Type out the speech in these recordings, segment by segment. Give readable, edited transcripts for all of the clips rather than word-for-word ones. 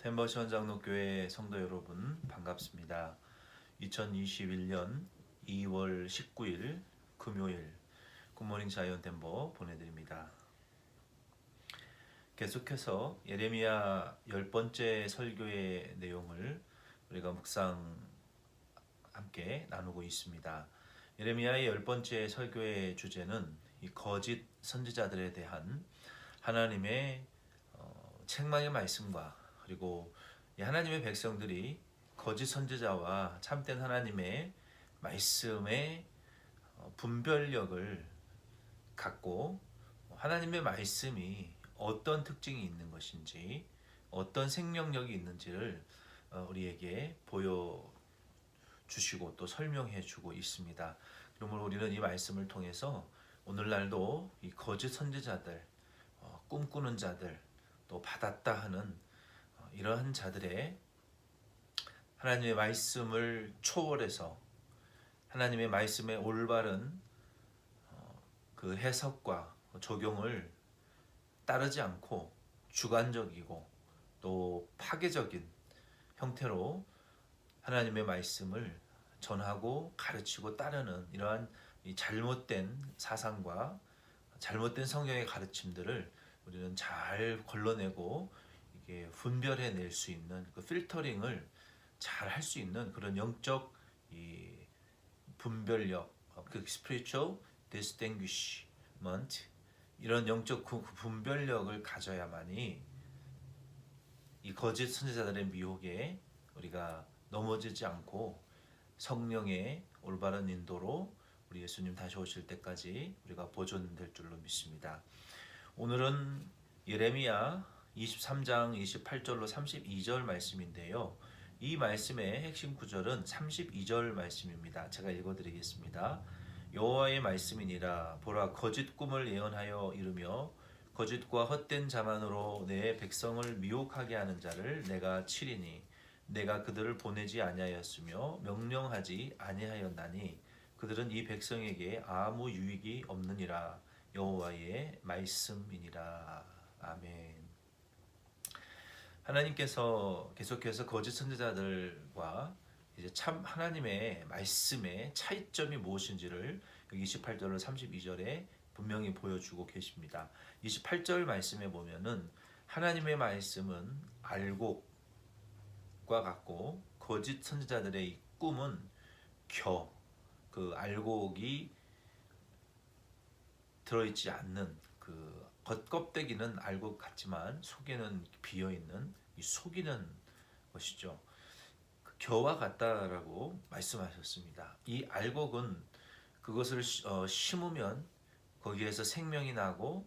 덴버시 장로교회 성도 여러분 반갑습니다. 2021년 2월 19일 금요일 굿모닝 자이언 덴버 보내드립니다. 계속해서 예레미야 10번째 설교의 내용을 우리가 묵상 함께 나누고 있습니다. 예레미야의 10번째 설교의 주제는 이 거짓 선지자들에 대한 하나님의 책망의 말씀과 그리고 하나님의 백성들이 거짓 선지자와 참된 하나님의 말씀의 분별력을 갖고 하나님의 말씀이 어떤 특징이 있는 것인지 어떤 생명력이 있는지를 우리에게 보여주시고 또 설명해 주고 있습니다. 그러므로 우리는 이 말씀을 통해서 오늘날도 이 거짓 선지자들, 꿈꾸는 자들, 또 받았다 하는 이러한 자들의 하나님의 말씀을 초월해서 하나님의 말씀의 올바른 그 해석과 적용을 따르지 않고 주관적이고 또 파괴적인 형태로 하나님의 말씀을 전하고 가르치고 따르는 이러한 이 잘못된 사상과 잘못된 성경의 가르침들을 우리는 잘 걸러내고 이게 분별해낼 수 있는 그 필터링을 잘 할 수 있는 그런 영적 이 분별력, 그 spiritual distinguishment 이런 영적 분별력을 가져야만이 이 거짓 선지자들의 미혹에 우리가 넘어지지 않고 성령의 올바른 인도로 우리 예수님 다시 오실 때까지 우리가 보존될 줄로 믿습니다. 오늘은 예레미야 23장 28절로 32절 말씀인데요. 이 말씀의 핵심 구절은 32절 말씀입니다. 제가 읽어드리겠습니다. 여호와의 말씀이니라. 보라, 거짓 꿈을 예언하여 이르며 거짓과 헛된 자만으로 내 백성을 미혹하게 하는 자를 내가 치리니 내가 그들을 보내지 아니하였으며 명령하지 아니하였나니 그들은 이 백성에게 아무 유익이 없느니라. 여호와의 말씀이니라. 아멘. 하나님께서 계속해서 거짓 선지자들과 이제 참 하나님의 말씀의 차이점이 무엇인지를 여기 28절로 32절에 분명히 보여주고 계십니다. 28절 말씀에 보면은 하나님의 말씀은 알곡과 같고 거짓 선지자들의 이 꿈은 그 알곡이 들어있지 않는 그 겉껍데기는 알곡 같지만 속에는 비어있는 이 속이는 것이죠. 그 겨와 같다라고 말씀하셨습니다. 이 알곡은 그것을 심으면 거기에서 생명이 나고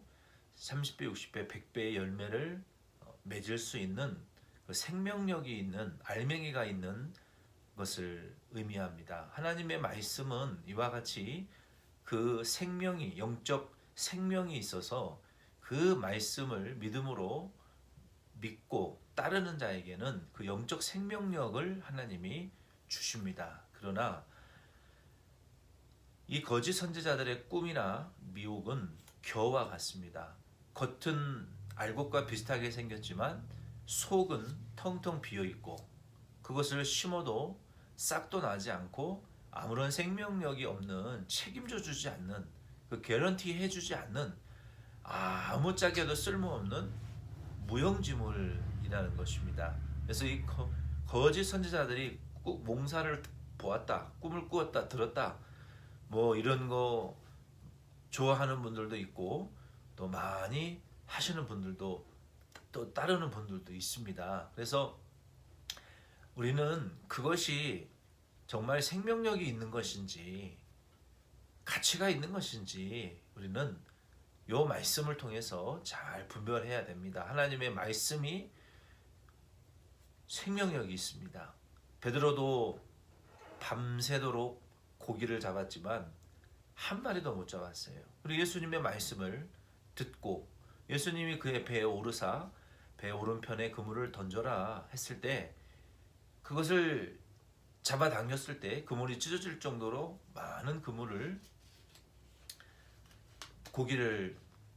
30배, 60배, 100배의 열매를 맺을 수 있는 그 생명력이 있는 알맹이가 있는 것을 의미합니다. 하나님의 말씀은 이와 같이 그 생명이 영적 생명이 있어서 그 말씀을 믿음으로 믿고 따르는 자에게는 그 영적 생명력을 하나님이 주십니다. 그러나 이 거짓 선지자들의 꿈이나 미혹은 겨와 같습니다. 겉은 알곡과 비슷하게 생겼지만 속은 텅텅 비어 있고 그것을 심어도 싹도 나지 않고 아무런 생명력이 없는 책임져 주지 않는 그 개런티 해주지 않는 아무짝에도 쓸모없는 무용지물이라는 것입니다. 그래서 이 거짓 선지자들이 몽사를 보았다, 꿈을 꾸었다, 들었다, 뭐 이런 거 좋아하는 분들도 있고 또 많이 하시는 분들도 또 따르는 분들도 있습니다. 그래서 우리는 그것이 정말 생명력이 있는 것인지 가치가 있는 것인지 우리는 이 말씀을 통해서 잘 분별해야 됩니다. 하나님의 말씀이 생명력이 있습니다. 베드로도 밤새도록 고기를 잡았지만 한 마리도 못 잡았어요. 그리고 예수님의 말씀을 듣고 예수님이 그의 배에 오르사 배 오른편에 그물을 던져라 했을 때 그것을 잡아당겼을 때 그물이 찢어질 정도로 많은 고기를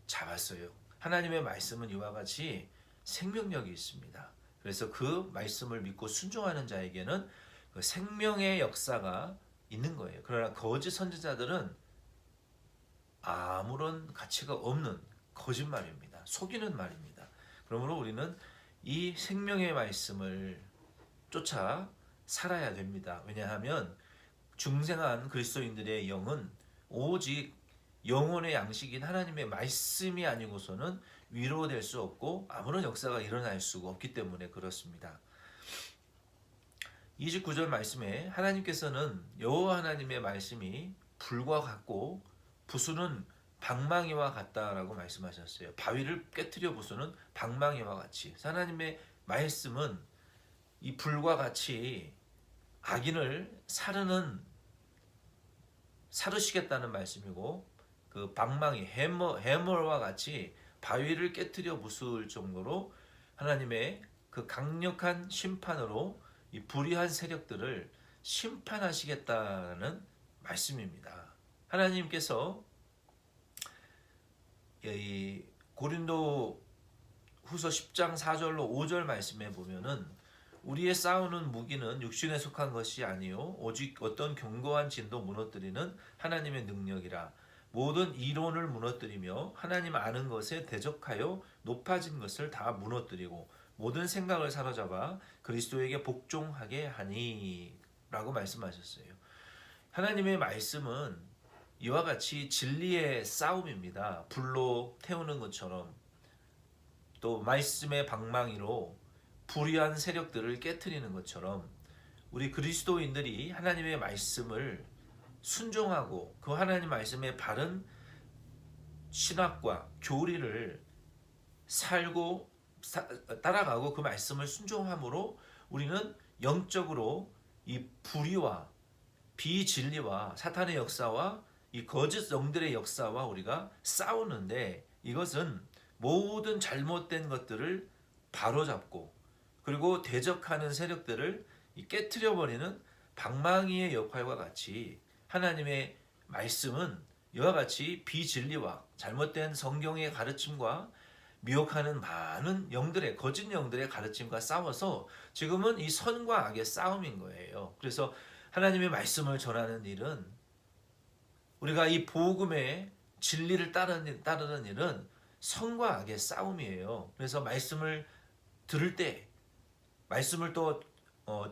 잡았어요. 하나님의 말씀은 이와 같이 생명력이 있습니다. 그래서 그 말씀을 믿고 순종하는 자에게는 그 생명의 역사가 있는 거예요. 그러나 거짓 선지자들은 아무런 가치가 없는 거짓말입니다. 속이는 말입니다. 그러므로 우리는 이 생명의 말씀을 쫓아 살아야 됩니다. 왜냐하면 중생한 그리스도인들의 영은 오직 영혼의 양식인 하나님의 말씀이 아니고서는 위로될 수 없고 아무런 역사가 일어날 수가 없기 때문에 그렇습니다. 29절 말씀에 하나님께서는 여호와 하나님의 말씀이 불과 같고 부수는 방망이와 같다라고 말씀하셨어요. 바위를 깨트려 부수는 방망이와 같이. 하나님의 말씀은 이 불과 같이 악인을 사르시겠다는 말씀이고, 그 방망이 해머와 같이 바위를 깨트려 부술 정도로 하나님의 그 강력한 심판으로 이 불의한 세력들을 심판하시겠다는 말씀입니다. 하나님께서 이 고린도 후서 10장 4절로 5절 말씀에 보면은 우리의 싸우는 무기는 육신에 속한 것이 아니요 오직 어떤 견고한 진도 무너뜨리는 하나님의 능력이라. 모든 이론을 무너뜨리며 하나님 아는 것에 대적하여 높아진 것을 다 무너뜨리고 모든 생각을 사로잡아 그리스도에게 복종하게 하니 라고 말씀하셨어요. 하나님의 말씀은 이와 같이 진리의 싸움입니다. 불로 태우는 것처럼, 또 말씀의 방망이로 불의한 세력들을 깨트리는 것처럼 우리 그리스도인들이 하나님의 말씀을 순종하고 그 하나님 말씀의 바른 신학과 교리를 살고 따라가고 그 말씀을 순종함으로 우리는 영적으로 이 불의와 비진리와 사탄의 역사와 이 거짓 영들의 역사와 우리가 싸우는데, 이것은 모든 잘못된 것들을 바로잡고 그리고 대적하는 세력들을 깨트려 버리는 방망이의 역할과 같이 하나님의 말씀은 이와 같이 비진리와 잘못된 성경의 가르침과 미혹하는 많은 영들의 거짓 영들의 가르침과 싸워서 지금은 이 선과 악의 싸움인 거예요. 그래서 하나님의 말씀을 전하는 일은, 우리가 이 복음의 진리를 따르는 일은 선과 악의 싸움이에요. 그래서 말씀을 들을 때, 말씀을 또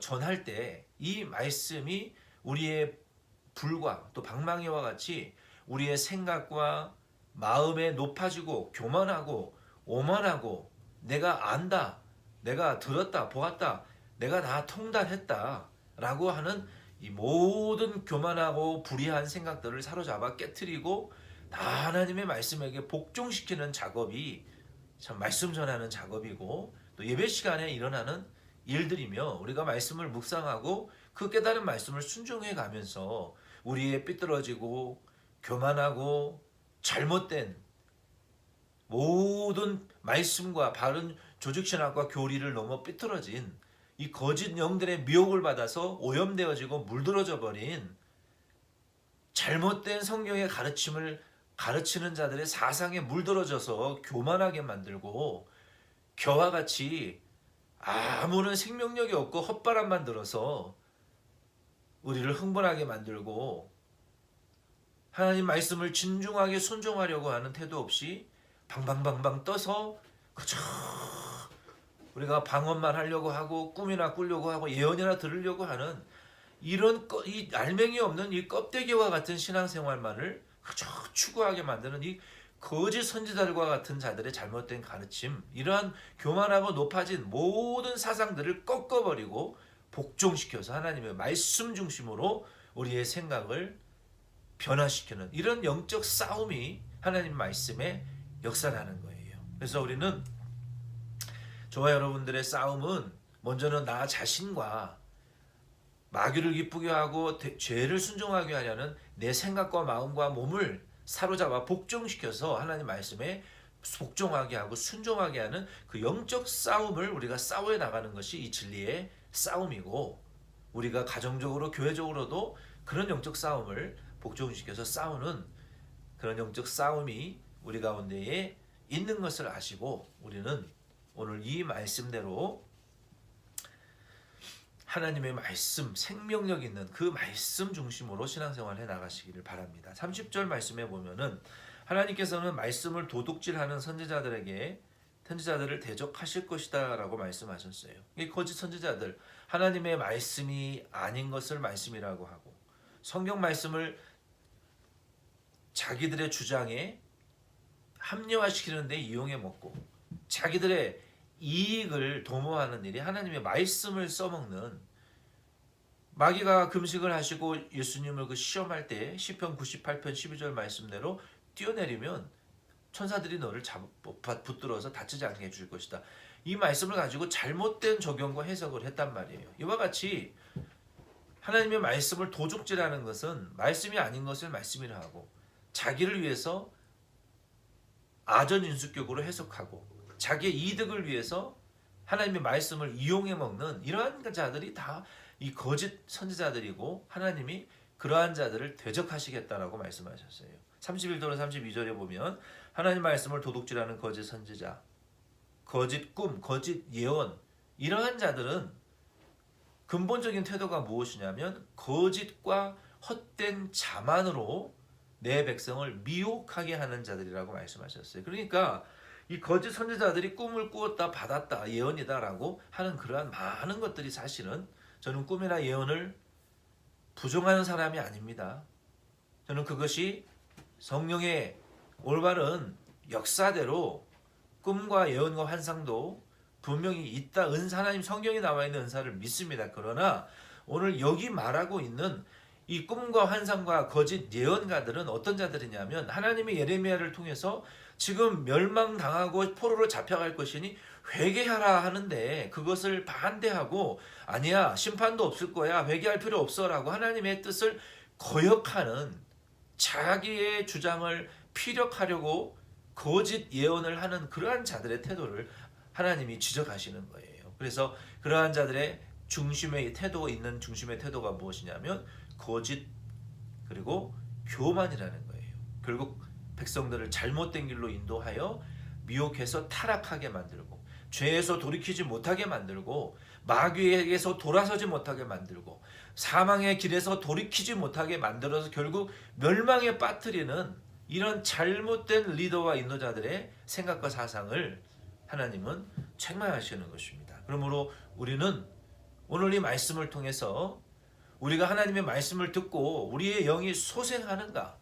전할 때 이 말씀이 우리의 불과 또 방망이와 같이 우리의 생각과 마음에 높아지고 교만하고 오만하고 내가 안다, 내가 들었다, 보았다, 내가 다 통달했다 라고 하는 이 모든 교만하고 불의한 생각들을 사로잡아 깨트리고 다 하나님의 말씀에게 복종시키는 작업이 참 말씀 전하는 작업이고, 또 예배 시간에 일어나는 일들이며, 우리가 말씀을 묵상하고 그 깨달은 말씀을 순종해 가면서 우리의 삐뚤어지고 교만하고 잘못된 모든 말씀과 바른 조직신학과 교리를 넘어 삐뚤어진 이 거짓 영들의 미혹을 받아서 오염되어지고 물들어져 버린 잘못된 성경의 가르침을 가르치는 자들의 사상에 물들어져서 교만하게 만들고 겨와 같이 아무런 생명력이 없고 헛바람만 들어서 우리를 흥분하게 만들고 하나님 말씀을 진중하게 순종하려고 하는 태도 없이 방방방방 떠서 그저 우리가 방언만 하려고 하고 꿈이나 꾸려고 하고 예언이나 들으려고 하는 이런 이 알맹이 없는 이 껍데기와 같은 신앙생활만을 그저 추구하게 만드는 이 거짓 선지자들과 같은 자들의 잘못된 가르침, 이러한 교만하고 높아진 모든 사상들을 꺾어버리고 복종시켜서 하나님의 말씀 중심으로 우리의 생각을 변화시키는 이런 영적 싸움이 하나님 말씀의 역사라는 거예요. 그래서 우리는, 저와 여러분들의 싸움은 먼저는 나 자신과 마귀를 기쁘게 하고 죄를 순종하게 하려는 내 생각과 마음과 몸을 사로잡아 복종시켜서 하나님 말씀에 복종하게 하고 순종하게 하는 그 영적 싸움을 우리가 싸워 나가는 것이 이 진리의 싸움이고, 우리가 가정적으로 교회적으로도 그런 영적 싸움을 복종시켜서 싸우는 그런 영적 싸움이 우리 가운데에 있는 것을 아시고, 우리는 오늘 이 말씀대로 하나님의 말씀, 생명력 있는 그 말씀 중심으로 신앙생활을 해 나가시기를 바랍니다. 30절 말씀에 보면은 하나님께서는 말씀을 도둑질하는 선지자들을 대적하실 것이다 라고 말씀하셨어요. 이 거짓 선지자들, 하나님의 말씀이 아닌 것을 말씀이라고 하고 성경 말씀을 자기들의 주장에 합리화시키는 데 이용해 먹고 자기들의 이익을 도모하는 일이 하나님의 말씀을 써먹는, 마귀가 금식을 하시고 예수님을 그 시험할 때 시편 98편 12절 말씀대로 뛰어내리면 천사들이 너를 붙들어서 다치지 않게 해줄 것이다. 이 말씀을 가지고 잘못된 적용과 해석을 했단 말이에요. 이와 같이 하나님의 말씀을 도둑질하는 것은 말씀이 아닌 것을 말씀이라 하고 자기를 위해서 아전인수격으로 해석하고 자기의 이득을 위해서 하나님의 말씀을 이용해 먹는 이러한 자들이 다 이 거짓 선지자들이고 하나님이 그러한 자들을 대적하시겠다라고 말씀하셨어요. 31절과 32절에 보면 하나님 말씀을 도둑질하는 거짓 선지자, 거짓 꿈, 거짓 예언, 이러한 자들은 근본적인 태도가 무엇이냐면 거짓과 헛된 자만으로 내 백성을 미혹하게 하는 자들이라고 말씀하셨어요. 그러니까 이 거짓 선지자들이 꿈을 꾸었다, 받았다, 예언이다라고 하는 그러한 많은 것들이 사실은, 저는 꿈이나 예언을 부정하는 사람이 아닙니다. 저는 그것이 성령의 올바른 역사대로 꿈과 예언과 환상도 분명히 있다, 하나님 성경에 나와 있는 은사를 믿습니다. 그러나 오늘 여기 말하고 있는 이 꿈과 환상과 거짓 예언가들은 어떤 자들이냐면 하나님이 예레미야를 통해서 지금 멸망당하고 포로로 잡혀갈 것이니 회개하라 하는데 그것을 반대하고 아니야 심판도 없을 거야 회개할 필요 없어라고 하나님의 뜻을 거역하는, 자기의 주장을 피력하려고 거짓 예언을 하는 그러한 자들의 태도를 하나님이 지적하시는 거예요. 그래서 그러한 자들의 중심의 태도 있는 중심의 태도가 무엇이냐면 거짓 그리고 교만이라는 거예요. 결국 백성들을 잘못된 길로 인도하여 미혹해서 타락하게 만들고 죄에서 돌이키지 못하게 만들고 마귀에게서 돌아서지 못하게 만들고 사망의 길에서 돌이키지 못하게 만들어서 결국 멸망에 빠뜨리는 이런 잘못된 리더와 인도자들의 생각과 사상을 하나님은 책망하시는 것입니다. 그러므로 우리는 오늘 이 말씀을 통해서 우리가 하나님의 말씀을 듣고 우리의 영이 소생하는가,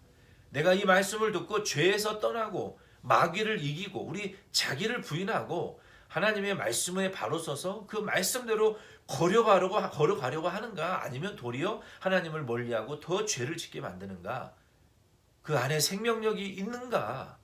내가 이 말씀을 듣고 죄에서 떠나고 마귀를 이기고 우리 자기를 부인하고 하나님의 말씀에 바로 서서 그 말씀대로 걸어가려고 하는가, 아니면 도리어 하나님을 멀리하고 더 죄를 짓게 만드는가, 그 안에 생명력이 있는가,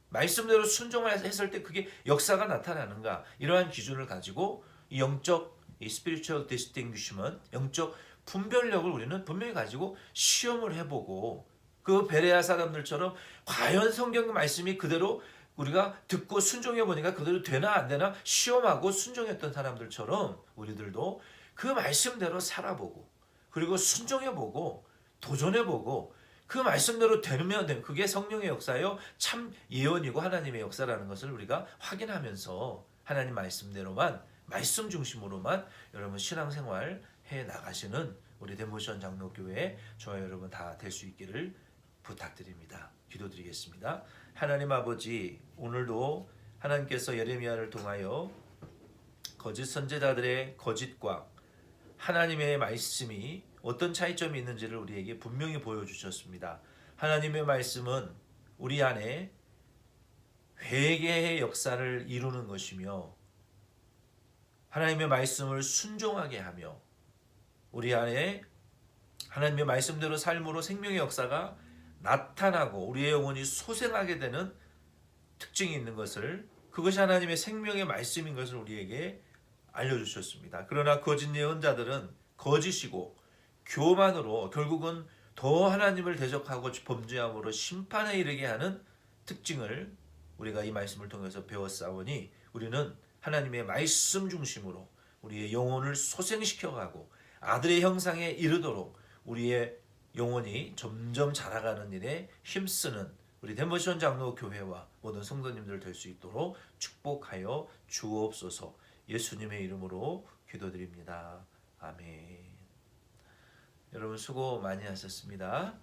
말씀대로 순종했을 때 그게 역사가 나타나는가, 이러한 기준을 가지고 이 영적 spiritual distinguishment, 영적 분별력을 우리는 분명히 가지고 시험을 해보고 그 베레아 사람들처럼 과연 성경 말씀이 그대로 우리가 듣고 순종해 보니까 그대로 되나 안 되나 시험하고 순종했던 사람들처럼 우리들도 그 말씀대로 살아보고 그리고 순종해 보고 도전해 보고 그 말씀대로 되면 그게 성령의 역사요 참 예언이고 하나님의 역사라는 것을 우리가 확인하면서 하나님 말씀대로만, 말씀 중심으로만 여러분 신앙생활 해 나가시는 우리 덴보시온 장로교회 저와 여러분 다 될 수 있기를 부탁드립니다. 기도드리겠습니다. 하나님 아버지, 오늘도 하나님께서 예레미야를 통하여 거짓 선지자들의 거짓과 하나님의 말씀이 어떤 차이점이 있는지를 우리에게 분명히 보여주셨습니다. 하나님의 말씀은 우리 안에 회개의 역사를 이루는 것이며 하나님의 말씀을 순종하게 하며 우리 안에 하나님의 말씀대로 삶으로 생명의 역사가 나타나고 우리의 영혼이 소생하게 되는 특징이 있는 것을, 그것이 하나님의 생명의 말씀인 것을 우리에게 알려주셨습니다. 그러나 거짓 예언자들은 거짓이고 교만으로 결국은 더 하나님을 대적하고 범죄함으로 심판에 이르게 하는 특징을 우리가 이 말씀을 통해서 배웠사오니 우리는 하나님의 말씀 중심으로 우리의 영혼을 소생시켜가고 아들의 형상에 이르도록 우리의 영혼이 점점 자라가는 일에 힘쓰는 우리 덴보시온 장로교회와 모든 성도님들 될 수 있도록 축복하여 주옵소서. 예수님의 이름으로 기도드립니다. 아멘. 여러분 수고 많이 하셨습니다.